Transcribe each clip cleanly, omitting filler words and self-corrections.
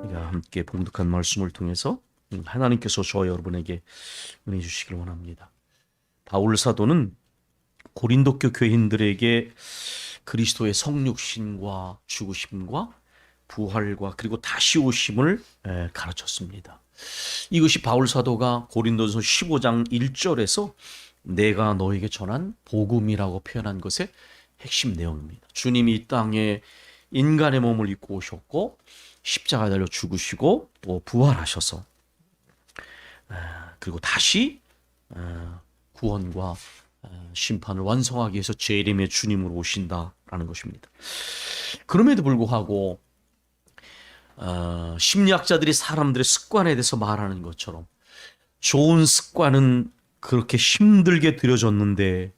우리가 함께 봉독한 말씀을 통해서 하나님께서 저와 여러분에게 은혜 주시길 원합니다. 바울 사도는 고린도 교인들에게 그리스도의 성육신과 죽으심과 부활과 그리고 다시 오심을 가르쳤습니다. 이것이 바울 사도가 고린도서 15장 1절에서 내가 너에게 전한 복음이라고 표현한 것의 핵심 내용입니다. 주님이 이 땅에 인간의 몸을 입고 오셨고 십자가에 달려 죽으시고 또 부활하셔서 그리고 다시 구원과 심판을 완성하기 위해서 재림의 주님으로 오신다라는 것입니다. 그럼에도 불구하고 심리학자들이 사람들의 습관에 대해서 말하는 것처럼 좋은 습관은 그렇게 힘들게 들여졌는데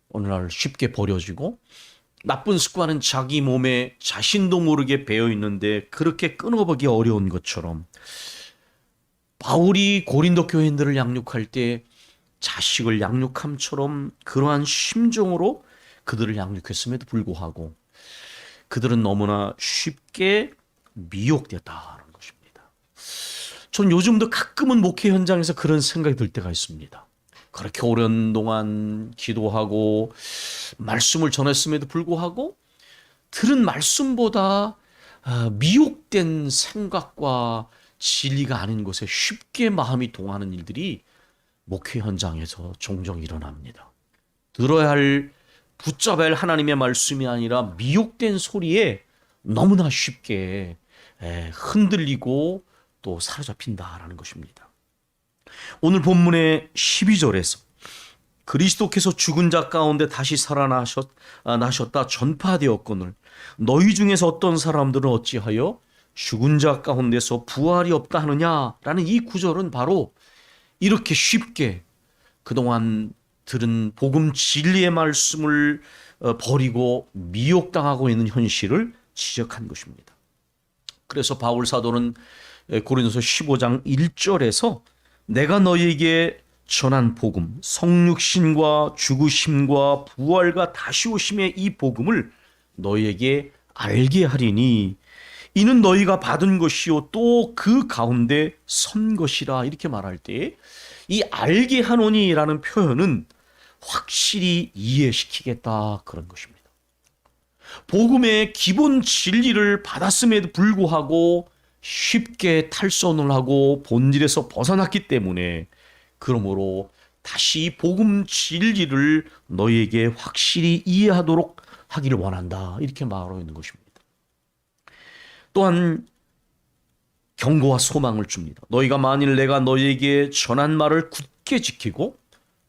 오늘날 쉽게 버려지고, 나쁜 습관은 자기 몸에 자신도 모르게 배어 있는데 그렇게 끊어보기 어려운 것처럼, 바울이 고린도 교인들을 양육할 때 자식을 양육함처럼 그러한 심정으로 그들을 양육했음에도 불구하고 그들은 너무나 쉽게 미혹되었다는 것입니다. 전 요즘도 가끔은 목회 현장에서 그런 생각이 들 때가 있습니다. 그렇게 오랜 동안 기도하고 말씀을 전했음에도 불구하고 들은 말씀보다 미혹된 생각과 진리가 아닌 것에 쉽게 마음이 동하는 일들이 목회 현장에서 종종 일어납니다. 들어야 할, 붙잡아야 할 하나님의 말씀이 아니라 미혹된 소리에 너무나 쉽게 흔들리고 또 사로잡힌다라는 것입니다. 오늘 본문의 12절에서 그리스도께서 죽은 자 가운데 다시 살아나셨다 전파되었거늘 너희 중에서 어떤 사람들은 어찌하여 죽은 자 가운데서 부활이 없다 하느냐라는 이 구절은 바로 이렇게 쉽게 그동안 들은 복음 진리의 말씀을 버리고 미혹당하고 있는 현실을 지적한 것입니다. 그래서 바울 사도는 고린도서 15장 1절에서 내가 너희에게 전한 복음, 성육신과 죽으심과 부활과 다시 오심의 이 복음을 너희에게 알게 하리니 이는 너희가 받은 것이요 또 그 가운데 선 것이라, 이렇게 말할 때 이 알게 하노니라는 표현은 확실히 이해시키겠다 그런 것입니다. 복음의 기본 진리를 받았음에도 불구하고 쉽게 탈선을 하고 본질에서 벗어났기 때문에, 그러므로 다시 복음 진리를 너희에게 확실히 이해하도록 하기를 원한다, 이렇게 말하고 있는 것입니다. 또한 경고와 소망을 줍니다. 너희가 만일 내가 너희에게 전한 말을 굳게 지키고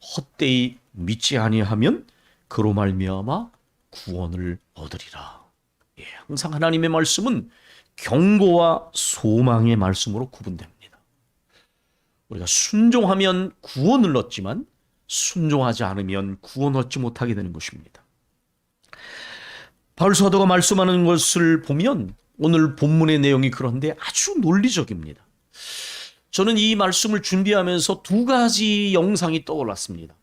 헛되이 믿지 아니하면 그로 말미암아 구원을 얻으리라. 항상 하나님의 말씀은 경고와 소망의 말씀으로 구분됩니다. 우리가 순종하면 구원을 얻지만 순종하지 않으면 구원 얻지 못하게 되는 것입니다. 바울 사도가 말씀하는 것을 보면 오늘 본문의 내용이 그런데 아주 논리적입니다. 저는 이 말씀을 준비하면서 두 가지 영상이 떠올랐습니다.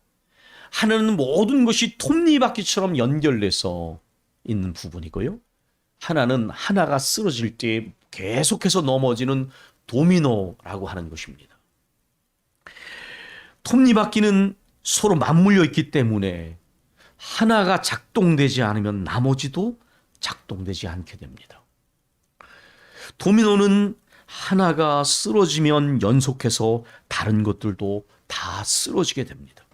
하나는 모든 것이 톱니바퀴처럼 연결돼서 있는 부분이고요. 하나는 하나가 쓰러질 때 계속해서 넘어지는 도미노라고 하는 것입니다. 톱니바퀴는 서로 맞물려 있기 때문에 하나가 작동되지 않으면 나머지도 작동되지 않게 됩니다. 도미노는 하나가 쓰러지면 연속해서 다른 것들도 다 쓰러지게 됩니다.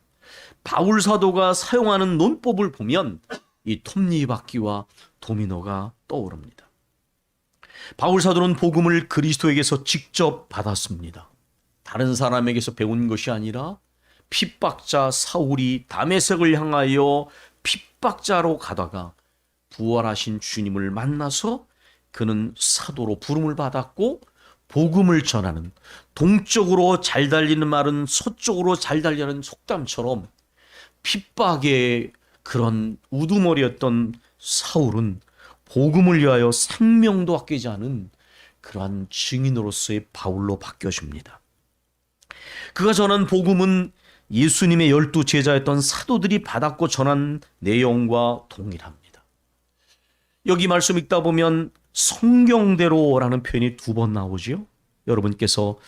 바울 사도가 사용하는 논법을 보면 이 톱니바퀴와 도미노가 떠오릅니다. 바울 사도는 복음을 그리스도에게서 직접 받았습니다. 다른 사람에게서 배운 것이 아니라 핍박자 사울이 다메섹을 향하여 핍박자로 가다가 부활하신 주님을 만나서 그는 사도로 부름을 받았고, 복음을 전하는, 동쪽으로 잘 달리는 말은 서쪽으로 잘 달리는 속담처럼 핍박의 그런 우두머리였던 사울은 복음을 위하여 생명도 아끼지 않은 그러한 증인으로서의 바울로 바뀌어집니다. 그가 전한 복음은 예수님의 12 제자였던 사도들이 받았고 전한 내용과 동일합니다. 여기 말씀 읽다 보면 성경대로라는 표현이 두 번 나오지요. 여러분께서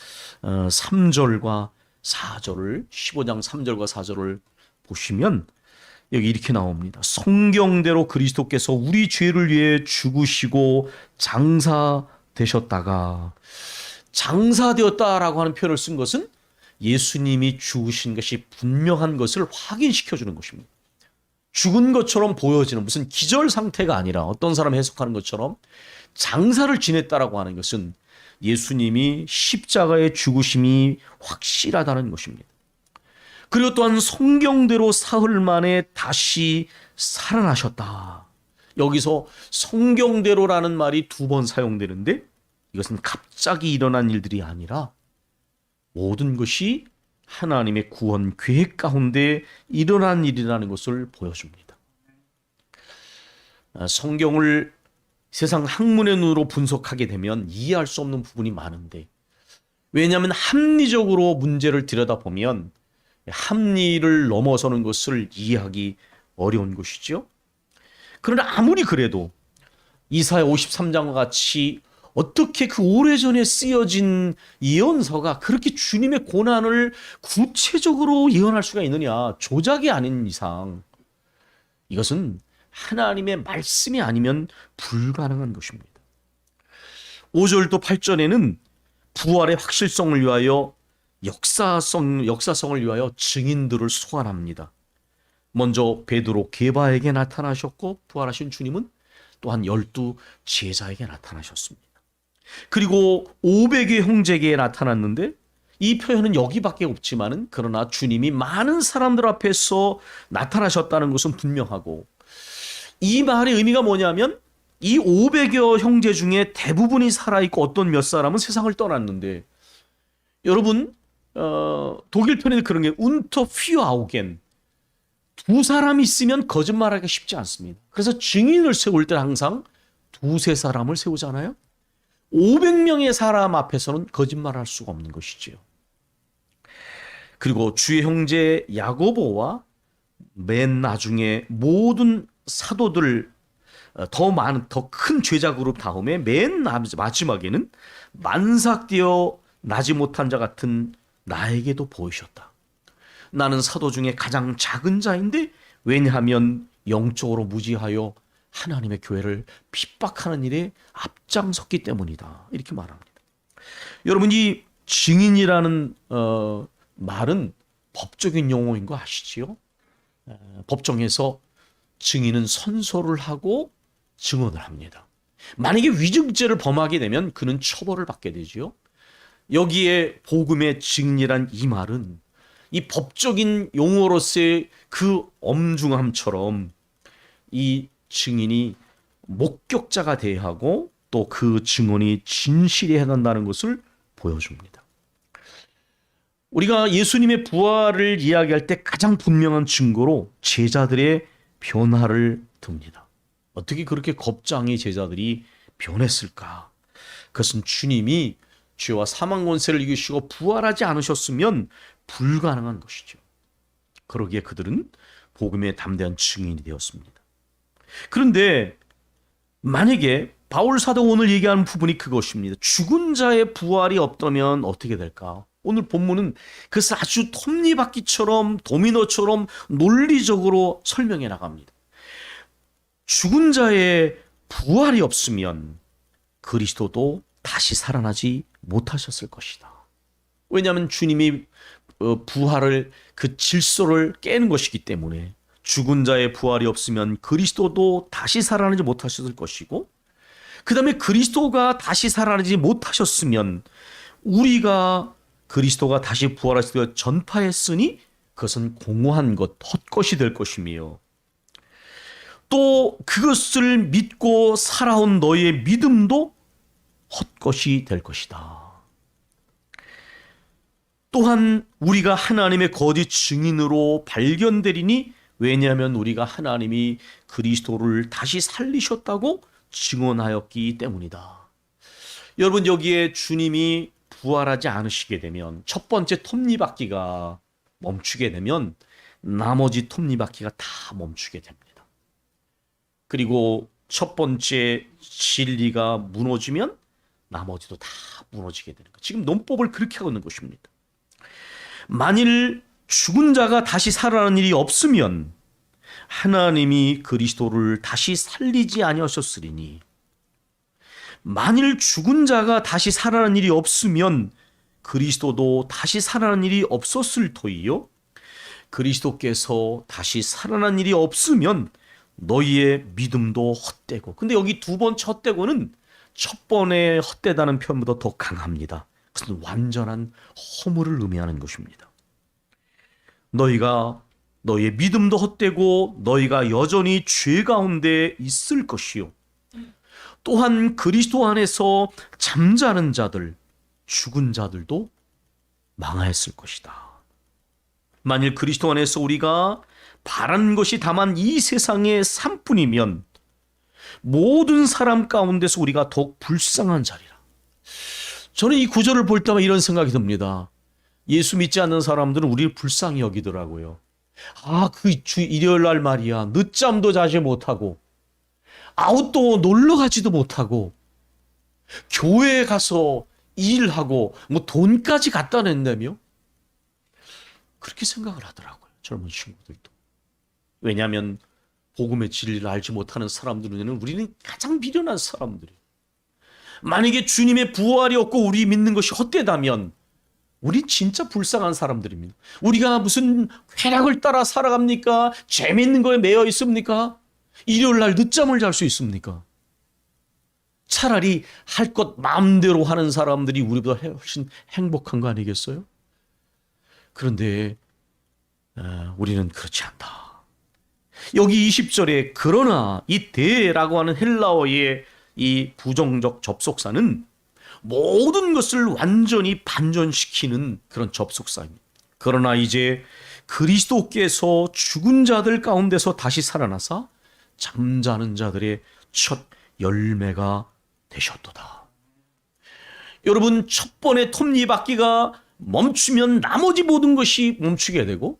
3절과 4절을 15장 3절과 4절을 보시면 여기 이렇게 나옵니다. 성경대로 그리스도께서 우리 죄를 위해 죽으시고 장사되셨다가, 장사되었다라고 하는 표현을 쓴 것은 예수님이 죽으신 것이 분명한 것을 확인시켜 주는 것입니다. 죽은 것처럼 보여지는 무슨 기절 상태가 아니라 어떤 사람 해석하는 것처럼 장사를 지냈다라고 하는 것은 예수님이 십자가의 죽으심이 확실하다는 것입니다. 그리고 또한 성경대로 사흘 만에 다시 살아나셨다. 여기서 성경대로라는 말이 두 번 사용되는데 이것은 갑자기 일어난 일들이 아니라 모든 것이 하나님의 구원 계획 가운데 일어난 일이라는 것을 보여줍니다. 성경을 세상 학문의 눈으로 분석하게 되면 이해할 수 없는 부분이 많은데, 왜냐하면 합리적으로 문제를 들여다보면 합리를 넘어서는 것을 이해하기 어려운 것이죠. 그러나 아무리 그래도 이사야 53장과 같이 어떻게 그 오래전에 쓰여진 예언서가 그렇게 주님의 고난을 구체적으로 예언할 수가 있느냐, 조작이 아닌 이상 이것은 하나님의 말씀이 아니면 불가능한 것입니다. 5절도 8절에는 부활의 확실성을 위하여 역사성을 위하여 증인들을 소환합니다. 먼저 베드로 게바에게 나타나셨고, 부활하신 주님은 또한 12 제자에게 나타나셨습니다. 그리고 500의 형제에게 나타났는데, 이 표현은 여기밖에 없지만은 그러나 주님이 많은 사람들 앞에서 나타나셨다는 것은 분명하고, 이 말의 의미가 뭐냐면 이 500여 형제 중에 대부분이 살아있고 어떤 몇 사람은 세상을 떠났는데, 여러분 독일 편에는 그런 게 unter vier Augen, 두 사람이 있으면 거짓말하기가 쉽지 않습니다. 그래서 증인을 세울 때 항상 두세 사람을 세우잖아요. 500명의 사람 앞에서는 거짓말할 수가 없는 것이지요. 그리고 주의 형제 야고보와 맨 나중에 모든 사도들, 더 큰 제자 그룹 다음에 맨 마지막에는 만삭되어 나지 못한 자 같은 나에게도 보이셨다. 나는 사도 중에 가장 작은 자인데, 왜냐하면 영적으로 무지하여 하나님의 교회를 핍박하는 일에 앞장섰기 때문이다. 이렇게 말합니다. 여러분, 이 증인이라는 말은 법적인 용어인 거 아시지요? 법정에서 증인은 선서를 하고 증언을 합니다. 만약에 위증죄를 범하게 되면 그는 처벌을 받게 되지요. 여기에 복음의 증인이란 이 말은 이 법적인 용어로서의 그 엄중함처럼 이 증인이 목격자가 돼야 하고 또 그 증언이 진실해야 한다는 것을 보여줍니다. 우리가 예수님의 부활을 이야기할 때 가장 분명한 증거로 제자들의 변화를 듭니다. 어떻게 그렇게 겁장이 제자들이 변했을까? 그것은 주님이 죄와 사망 권세를 이기시고 부활하지 않으셨으면 불가능한 것이죠. 그러기에 그들은 복음의 담대한 증인이 되었습니다. 그런데 만약에 바울 사도가 오늘 얘기하는 부분이 그것입니다. 죽은 자의 부활이 없다면 어떻게 될까? 오늘 본문은 그것을 아주 톱니바퀴처럼 도미노처럼 논리적으로 설명해 나갑니다. 죽은 자의 부활이 없으면 그리스도도 다시 살아나지 못하셨을 것이다. 왜냐하면 주님이 부활을, 그 질서를 깨는 것이기 때문에 죽은 자의 부활이 없으면 그리스도도 다시 살아나지 못하셨을 것이고, 그 다음에 그리스도가 다시 살아나지 못하셨으면 우리가 그리스도가 다시 부활하실 때 전파했으니 그것은 공허한 것, 헛것이 될 것이며, 또 그것을 믿고 살아온 너의 믿음도 헛것이 될 것이다. 또한 우리가 하나님의 거짓 증인으로 발견되리니, 왜냐하면 우리가 하나님이 그리스도를 다시 살리셨다고 증언하였기 때문이다. 여러분, 여기에 주님이 부활하지 않으시게 되면 첫 번째 톱니바퀴가 멈추게 되면 나머지 톱니바퀴가 다 멈추게 됩니다. 그리고 첫 번째 진리가 무너지면 나머지도 다 무너지게 되는 것. 지금 논법을 그렇게 하고 있는 것입니다. 만일 죽은 자가 다시 살아나는 일이 없으면 하나님이 그리스도를 다시 살리지 아니하셨으리니, 만일 죽은 자가 다시 살아나는 일이 없으면 그리스도도 다시 살아나는 일이 없었을 터이요, 그리스도께서 다시 살아난 일이 없으면 너희의 믿음도 헛되고. 근데 여기 두 번째 헛되고는 첫 번에 헛되다는 표현보다 더 강합니다. 그것은 완전한 허물을 의미하는 것입니다. 너희의 믿음도 헛되고 너희가 여전히 죄 가운데 있을 것이요, 또한 그리스도 안에서 잠자는 자들, 죽은 자들도 망하였을 것이다. 만일 그리스도 안에서 우리가 바란 것이 다만 이 세상의 삶뿐이면 모든 사람 가운데서 우리가 더욱 불쌍한 자리라. 저는 이 구절을 볼 때마다 이런 생각이 듭니다. 예수 믿지 않는 사람들은 우리를 불쌍히 여기더라고요. 일요일 날 말이야, 늦잠도 자지 못하고 아웃도어 놀러 가지도 못하고 교회에 가서 일하고 뭐 돈까지 갖다 낸다며 그렇게 생각을 하더라고요, 젊은 친구들도. 왜냐하면 복음의 진리를 알지 못하는 사람들 눈에는 우리는 가장 미련한 사람들이에요. 만약에 주님의 부활이 없고 우리 믿는 것이 헛되다면 우리 진짜 불쌍한 사람들입니다. 우리가 무슨 쾌락을 따라 살아갑니까? 재밌는 거에 매여 있습니까? 일요일 날 늦잠을 잘 수 있습니까? 차라리 할 것 마음대로 하는 사람들이 우리보다 훨씬 행복한 거 아니겠어요? 그런데 우리는 그렇지 않다. 여기 20절에 그러나 이 대라고 하는 헬라어의 이 부정적 접속사는 모든 것을 완전히 반전시키는 그런 접속사입니다. 그러나 이제 그리스도께서 죽은 자들 가운데서 다시 살아나사 잠자는 자들의 첫 열매가 되셨도다. 여러분, 첫 번의 톱니바퀴가 멈추면 나머지 모든 것이 멈추게 되고,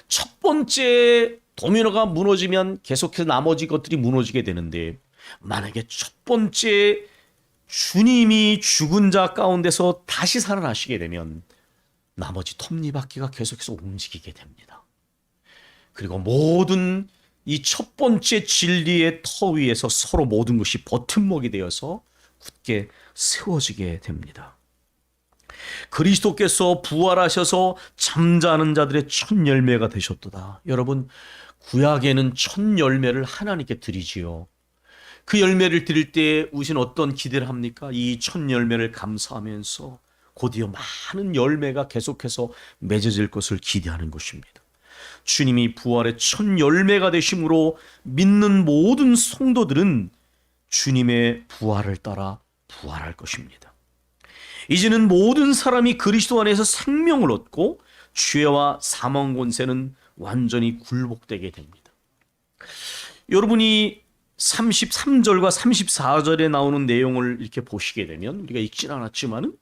첫 번째 도미노가 무너지면 계속해서 나머지 것들이 무너지게 되는데, 만약에 첫 번째 주님이 죽은 자 가운데서 다시 살아나시게 되면 나머지 톱니바퀴가 계속해서 움직이게 됩니다. 그리고 모든 이 첫 번째 진리의 터 위에서 서로 모든 것이 버팀목이 되어서 굳게 세워지게 됩니다. 그리스도께서 부활하셔서 잠자는 자들의 첫 열매가 되셨도다. 여러분, 구약에는 첫 열매를 하나님께 드리지요. 그 열매를 드릴 때 우리는 어떤 기대를 합니까? 이 첫 열매를 감사하면서 곧이어 많은 열매가 계속해서 맺어질 것을 기대하는 것입니다. 주님이 부활의 첫 열매가 되심으로 믿는 모든 성도들은 주님의 부활을 따라 부활할 것입니다. 이제는 모든 사람이 그리스도 안에서 생명을 얻고 죄와 사망 권세는 완전히 굴복되게 됩니다. 여러분이 33절과 34절에 나오는 내용을 이렇게 보시게 되면, 우리가 읽진 않았지만은,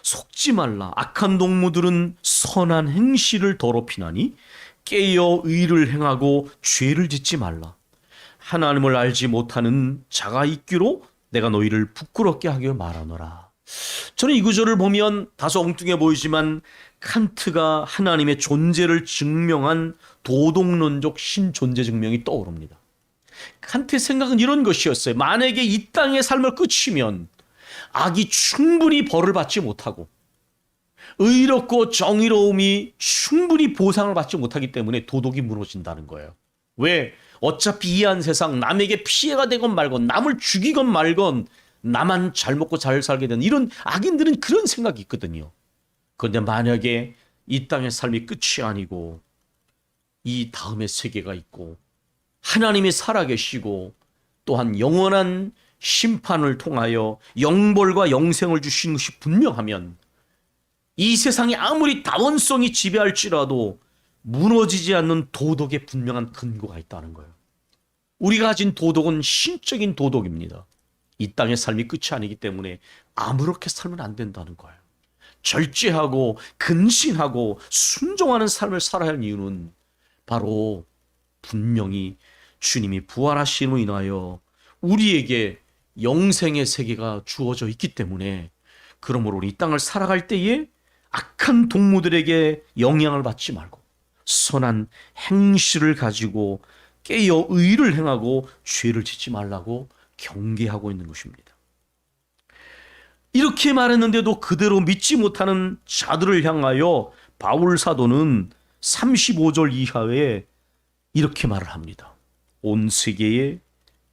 속지 말라, 악한 동무들은 선한 행실을 더럽히나니 깨어 의를 행하고 죄를 짓지 말라. 하나님을 알지 못하는 자가 있기로 내가 너희를 부끄럽게 하게 말하노라. 저는 이 구절을 보면 다소 엉뚱해 보이지만 칸트가 하나님의 존재를 증명한 도덕론적 신존재 증명이 떠오릅니다. 칸트의 생각은 이런 것이었어요. 만약에 이 땅의 삶을 끝이면 악이 충분히 벌을 받지 못하고 의롭고 정의로움이 충분히 보상을 받지 못하기 때문에 도덕이 무너진다는 거예요. 왜? 어차피 이 한 세상 남에게 피해가 되건 말건, 남을 죽이건 말건, 나만 잘 먹고 잘 살게 되는 이런 악인들은 그런 생각이 있거든요. 그런데 만약에 이 땅의 삶이 끝이 아니고 이 다음의 세계가 있고 하나님이 살아계시고 또한 영원한 심판을 통하여 영벌과 영생을 주시는 것이 분명하면 이 세상이 아무리 다원성이 지배할지라도 무너지지 않는 도덕에 분명한 근거가 있다는 거예요. 우리가 가진 도덕은 신적인 도덕입니다. 이 땅의 삶이 끝이 아니기 때문에 아무렇게 살면 안 된다는 거예요. 절제하고 근신하고 순종하는 삶을 살아야 하는 이유는 바로 분명히 주님이 부활하심으로 인하여 우리에게 영생의 세계가 주어져 있기 때문에, 그러므로 이 땅을 살아갈 때에 악한 동무들에게 영향을 받지 말고 선한 행실을 가지고 깨어 의를 행하고 죄를 짓지 말라고 경계하고 있는 것입니다. 이렇게 말했는데도 그대로 믿지 못하는 자들을 향하여 바울 사도는 35절 이하에 이렇게 말을 합니다. 온 세계에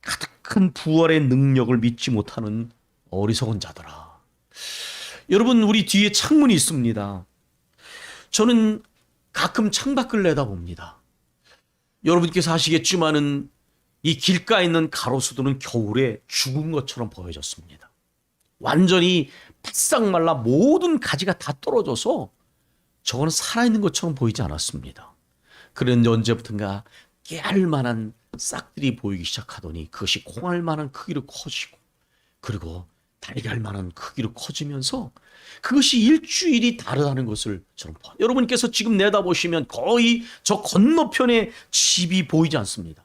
가득한 부활의 능력을 믿지 못하는 어리석은 자들아. 여러분, 우리 뒤에 창문이 있습니다. 저는 가끔 창밖을 내다봅니다. 여러분께서 아시겠지만은 이 길가에 있는 가로수들은 겨울에 죽은 것처럼 보여졌습니다. 완전히 바싹 말라 모든 가지가 다 떨어져서 저거는 살아있는 것처럼 보이지 않았습니다. 그런데 언제부턴가 깨알 만한 싹들이 보이기 시작하더니 그것이 콩알 만한 크기로 커지고, 그리고 달걀 만한 크기로 커지면서 그것이 일주일이 다르다는 것을 저는 봐요. 여러분께서 지금 내다보시면 거의 저 건너편에 집이 보이지 않습니다.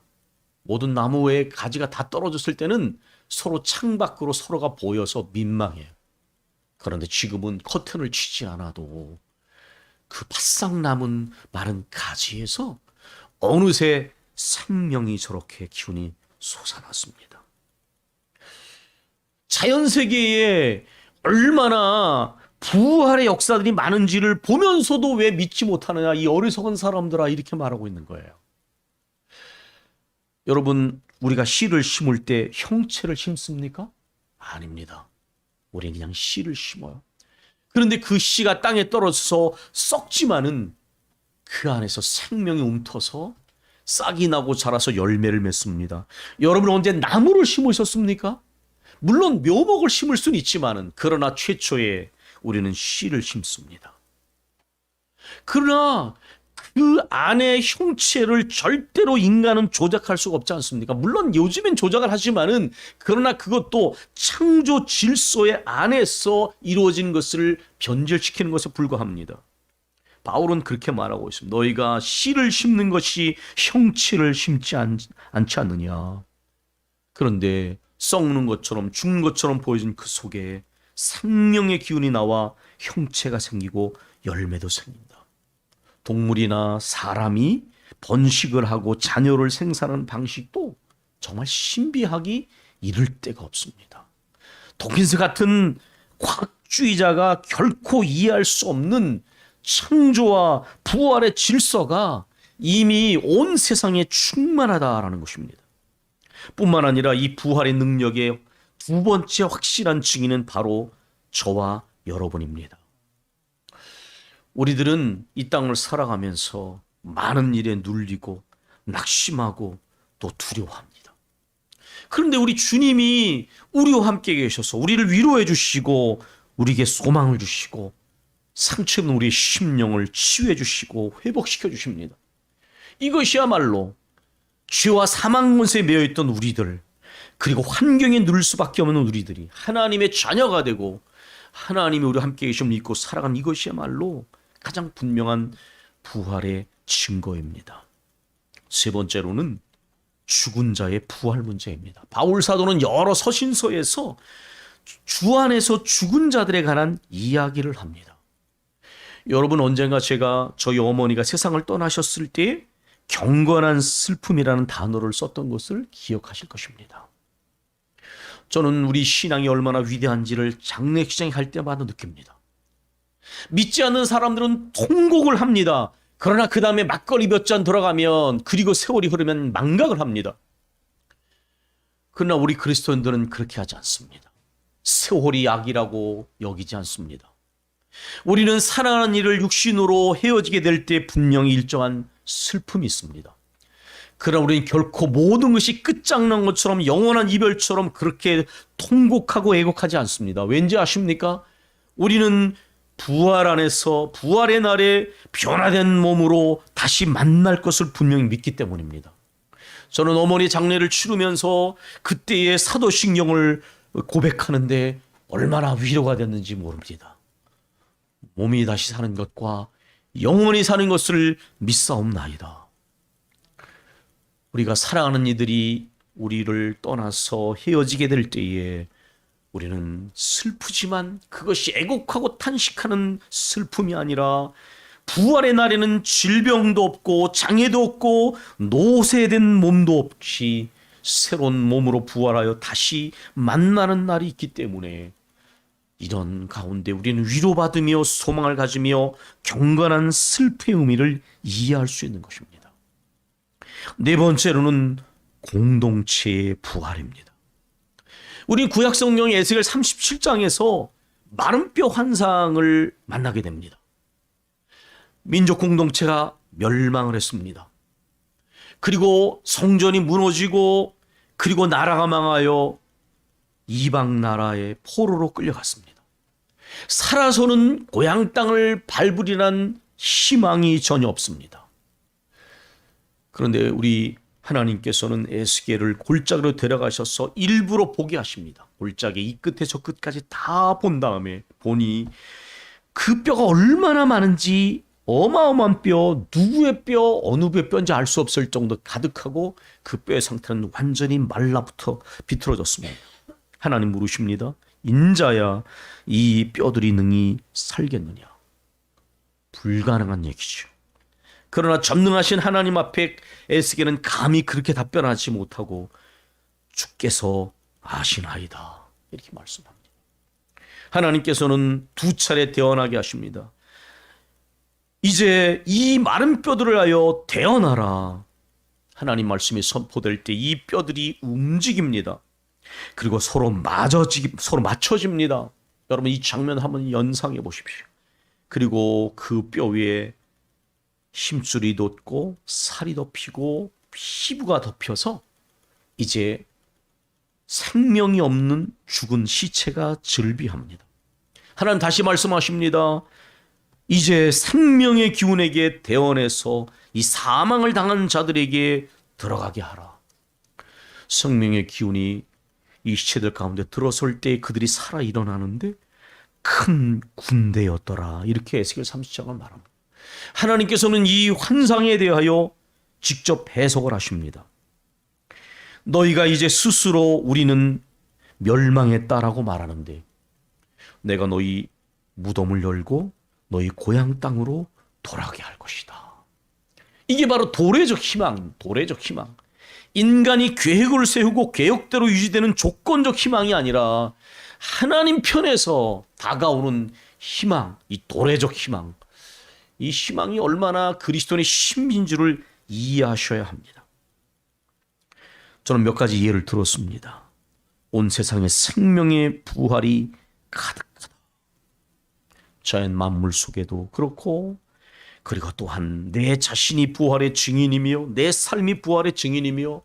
모든 나무에 가지가 다 떨어졌을 때는 서로 창밖으로 서로가 보여서 민망해요. 그런데 지금은 커튼을 치지 않아도 그 바싹 남은 마른 가지에서 어느새 생명이 저렇게 기운이 솟아났습니다. 자연세계에 얼마나 부활의 역사들이 많은지를 보면서도 왜 믿지 못하느냐, 이 어리석은 사람들아, 이렇게 말하고 있는 거예요. 여러분, 우리가 씨를 심을 때 형체를 심습니까? 아닙니다. 우리는 그냥 씨를 심어요. 그런데 그 씨가 땅에 떨어져서 썩지만은 그 안에서 생명이 움터서 싹이 나고 자라서 열매를 맺습니다. 여러분, 언제 나무를 심으셨습니까? 물론 묘목을 심을 수는 있지만은, 그러나 최초에 우리는 씨를 심습니다. 그러나 그 안의 형체를 절대로 인간은 조작할 수가 없지 않습니까? 물론 요즘엔 조작을 하지만은, 그러나 그것도 창조 질서의 안에서 이루어진 것을 변질시키는 것에 불과합니다. 바울은 그렇게 말하고 있습니다. 너희가 씨를 심는 것이 형체를 심지 않지 않느냐. 그런데 썩는 것처럼 죽는 것처럼 보여진 그 속에 생명의 기운이 나와 형체가 생기고 열매도 생긴다. 동물이나 사람이 번식을 하고 자녀를 생산하는 방식도 정말 신비하기 이를 데가 없습니다. 도킨스 같은 과학주의자가 결코 이해할 수 없는 창조와 부활의 질서가 이미 온 세상에 충만하다라는 것입니다. 뿐만 아니라 이 부활의 능력의 두 번째 확실한 증인은 바로 저와 여러분입니다. 우리들은 이 땅을 살아가면서 많은 일에 눌리고 낙심하고 또 두려워합니다. 그런데 우리 주님이 우리와 함께 계셔서 우리를 위로해 주시고 우리에게 소망을 주시고 상처 입은 우리의 심령을 치유해 주시고 회복시켜 주십니다. 이것이야말로 죄와 사망 권세에 매여 있던 우리들, 그리고 환경에 누릴 수밖에 없는 우리들이 하나님의 자녀가 되고 하나님이 우리와 함께 계심을 믿고 살아가는, 이것이야말로 가장 분명한 부활의 증거입니다. 세 번째로는 죽은 자의 부활 문제입니다. 바울 사도는 여러 서신서에서 주 안에서 죽은 자들에 관한 이야기를 합니다. 여러분, 언젠가 제가 저희 어머니가 세상을 떠나셨을 때 경건한 슬픔이라는 단어를 썼던 것을 기억하실 것입니다. 저는 우리 신앙이 얼마나 위대한지를 장례식장에 갈 때마다 느낍니다. 믿지 않는 사람들은 통곡을 합니다. 그러나 그 다음에 막걸리 몇 잔 들어가면, 그리고 세월이 흐르면 망각을 합니다. 그러나 우리 그리스도인들은 그렇게 하지 않습니다. 세월이 약이라고 여기지 않습니다. 우리는 사랑하는 이를 육신으로 헤어지게 될 때 분명히 일정한 슬픔이 있습니다. 그러나 우리는 결코 모든 것이 끝장난 것처럼, 영원한 이별처럼 그렇게 통곡하고 애곡하지 않습니다. 왠지 아십니까? 우리는 부활 안에서 부활의 날에 변화된 몸으로 다시 만날 것을 분명히 믿기 때문입니다. 저는 어머니 장례를 치르면서 그때의 사도신경을 고백하는데 얼마나 위로가 됐는지 모릅니다. 몸이 다시 사는 것과 영원히 사는 것을 믿사옵나이다. 우리가 사랑하는 이들이 우리를 떠나서 헤어지게 될 때에 우리는 슬프지만 그것이 애곡하고 탄식하는 슬픔이 아니라 부활의 날에는 질병도 없고 장애도 없고 노쇠된 몸도 없이 새로운 몸으로 부활하여 다시 만나는 날이 있기 때문에 이런 가운데 우리는 위로받으며 소망을 가지며 경건한 슬픔의 의미를 이해할 수 있는 것입니다. 네 번째로는 공동체의 부활입니다. 우리 구약 성경 에스겔 37장에서 마른 뼈 환상을 만나게 됩니다. 민족 공동체가 멸망을 했습니다. 그리고 성전이 무너지고 그리고 나라가 망하여 이방 나라의 포로로 끌려갔습니다. 살아서는 고향 땅을 밟으리란 희망이 전혀 없습니다. 그런데 우리 하나님께서는 에스겔을 골짜기로 데려가셔서 일부러 보게 하십니다. 골짜기 이 끝에 저 끝까지 다 본 다음에 보니 그 뼈가 얼마나 많은지 어마어마한 뼈, 누구의 뼈, 어느 뼈의 뼈인지 알 수 없을 정도 가득하고 그 뼈의 상태는 완전히 말라붙어 비틀어졌습니다. 하나님 물으십니다. 인자야 이 뼈들이 능히 살겠느냐? 불가능한 얘기죠. 그러나 전능하신 하나님 앞에 에스겔은 감히 그렇게 답변하지 못하고 주께서 아시나이다 이렇게 말씀합니다. 하나님께서는 두 차례 대언하게 하십니다. 이제 이 마른 뼈들을 하여 대언하라. 하나님 말씀이 선포될 때 이 뼈들이 움직입니다. 그리고 서로 맞춰집니다. 여러분 이 장면 한번 연상해 보십시오. 그리고 그 뼈 위에 힘줄이 돋고 살이 덮이고 피부가 덮여서 이제 생명이 없는 죽은 시체가 즐비합니다. 하나님 다시 말씀하십니다. 이제 생명의 기운에게 대언해서 이 사망을 당한 자들에게 들어가게 하라. 생명의 기운이 이 시체들 가운데 들어설 때 그들이 살아 일어나는데 큰 군대였더라. 이렇게 에스겔 30장을 말합니다. 하나님께서는 이 환상에 대하여 직접 해석을 하십니다. 너희가 이제 스스로 우리는 멸망했다라고 말하는데 내가 너희 무덤을 열고 너희 고향 땅으로 돌아가게 할 것이다. 이게 바로 도래적 희망, 도래적 희망. 인간이 계획을 세우고 계획대로 유지되는 조건적 희망이 아니라 하나님 편에서 다가오는 희망, 이 도래적 희망. 이 희망이 얼마나 그리스도의 힘인 줄을 이해하셔야 합니다. 저는 몇 가지 예를 들었습니다. 온 세상에 생명의 부활이 가득하다. 자연 만물 속에도 그렇고 그리고 또한 내 자신이 부활의 증인이며 내 삶이 부활의 증인이며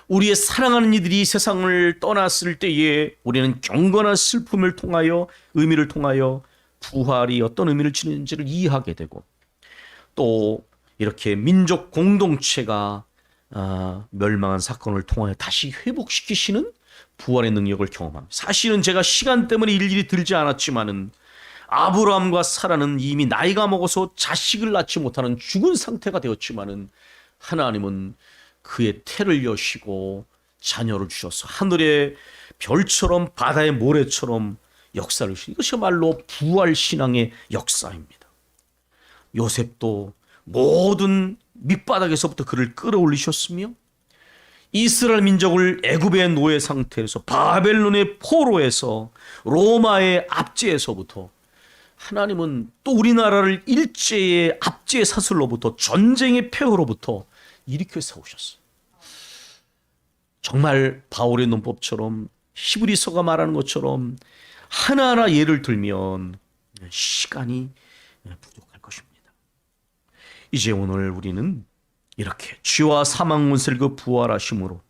우리의 사랑하는 이들이 세상을 떠났을 때에 우리는 경건한 슬픔을 통하여 의미를 통하여 부활이 어떤 의미를 지니는지를 이해하게 되고 또 이렇게 민족 공동체가 멸망한 사건을 통하여 다시 회복시키시는 부활의 능력을 경험합니다. 사실은 제가 시간 때문에 일일이 들지 않았지만은 아브라함과 사라는 이미 나이가 먹어서 자식을 낳지 못하는 죽은 상태가 되었지만은 하나님은 그의 태를 여시고 자녀를 주셔서 하늘의 별처럼 바다의 모래처럼 역사를 주신 이것이야말로 부활 신앙의 역사입니다. 요셉도 모든 밑바닥에서부터 그를 끌어올리셨으며 이스라엘 민족을 애굽의 노예 상태에서 바벨론의 포로에서 로마의 압제에서부터 하나님은 또 우리나라를 일제의 압제 사슬로부터 전쟁의 폐허로부터 일으켜 세우셨어요. 정말 바울의 논법처럼 히브리서가 말하는 것처럼 하나하나 예를 들면 시간이 부족할 것입니다. 이제 오늘 우리는 이렇게 죄와 사망 문세를 그 부활하심으로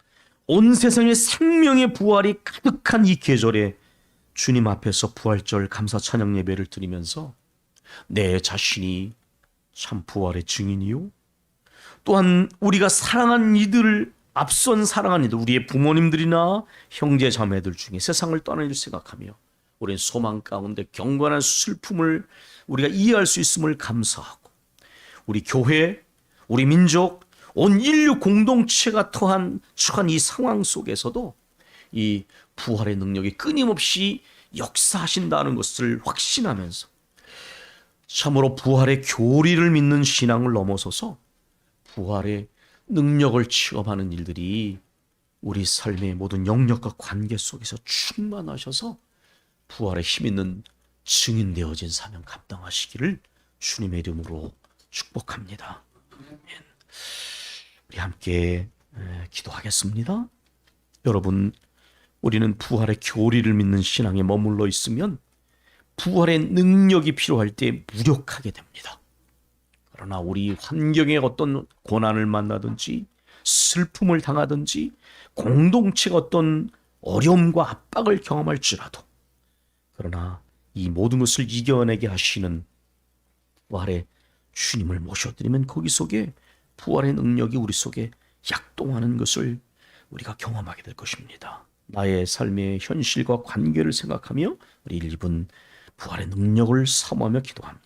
온 세상에 생명의 부활이 가득한 이 계절에 주님 앞에서 부활절 감사 찬양 예배를 드리면서 내 자신이 참 부활의 증인이요 또한 우리가 사랑한 이들을 앞선 사랑한 이들 우리의 부모님들이나 형제 자매들 중에 세상을 떠난 일 생각하며 우리는 소망 가운데 경건한 슬픔을 우리가 이해할 수 있음을 감사하고 우리 교회, 우리 민족, 온 인류 공동체가 처한 이 상황 속에서도 이 부활의 능력이 끊임없이 역사하신다는 것을 확신하면서 참으로 부활의 교리를 믿는 신앙을 넘어서서 부활의 능력을 체험하는 일들이 우리 삶의 모든 영역과 관계 속에서 충만하셔서 부활의 힘 있는 증인되어진 사명 감당하시기를 주님의 이름으로 축복합니다. 우리 함께 기도하겠습니다. 여러분, 우리는 부활의 교리를 믿는 신앙에 머물러 있으면 부활의 능력이 필요할 때 무력하게 됩니다. 그러나 우리 환경에 어떤 고난을 만나든지 슬픔을 당하든지 공동체가 어떤 어려움과 압박을 경험할지라도, 그러나 이 모든 것을 이겨내게 하시는 부활의 주님을 모셔드리면 거기 속에 부활의 능력이 우리 속에 약동하는 것을 우리가 경험하게 될 것입니다. 나의 삶의 현실과 관계를 생각하며 우리 1분 부활의 능력을 사모하며 기도합니다.